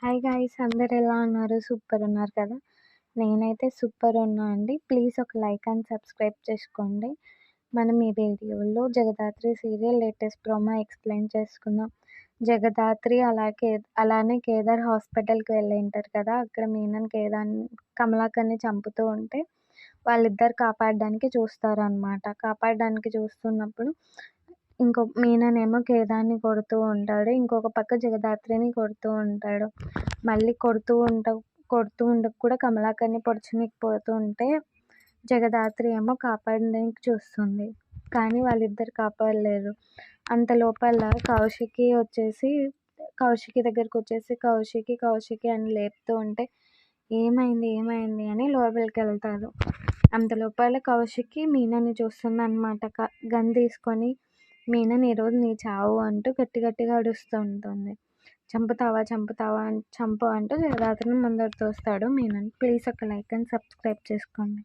Hi guys అందరు ఎలా ఉన్నారు? సూపర్ ఉన్నారు కదా! నేనైతే సూపర్ ఉన్నా అండి. ప్లీజ్ ఒక లైక్ అండ్ సబ్స్క్రైబ్ చేసుకోండి. మనం ఈ వీడియోలో Jagadhatri serial latest promo explain చేసుకుందాం. జగదాత్రి అలానే కేదార్ హాస్పిటల్‌కి వెళ్ళింటారు కదా! అక్కడ మీనన్ కమలాకర్‌ని చంపుతూ ఉంటే వాళ్ళిద్దరు కాపాడడానికి చూస్తారనమాట. కాపాడడానికి చూస్తున్నప్పుడు మీననేమో కేదార్‌ని కొడుతూ ఉంటాడు. ఇంకొక పక్క జగదాత్రిని కొడుతూ ఉంటాడు. మళ్ళీ కొడుతూ ఉండక కూడా కమలాకర్‌ని పొడచనీకి ఉంటే జగదాత్రి ఏమో కాపాడడానికి చూస్తుంది. కానీ వాళ్ళిద్దరు కాపాడలేరు. అంత లోపల కౌశికి దగ్గరకొచ్చేసి కౌశికి అని లేపుతూ ఉంటే ఏమైంది అని లోపలికెళ్తారు. అంత లోపల కౌశికి మీనన్ని చూస్తుందనమాట. గన్ తీసుకొని మీనన్ ఈరోజు నీ చావు అంటూ గట్టిగా అరుస్తూ ఉంటుంది. చంపు అంటూ జగదాత్రిని ముందర తోస్తాడు మీనన్. ప్లీజ్ ఒక లైక్ అండ్ సబ్స్క్రైబ్ చేసుకోండి.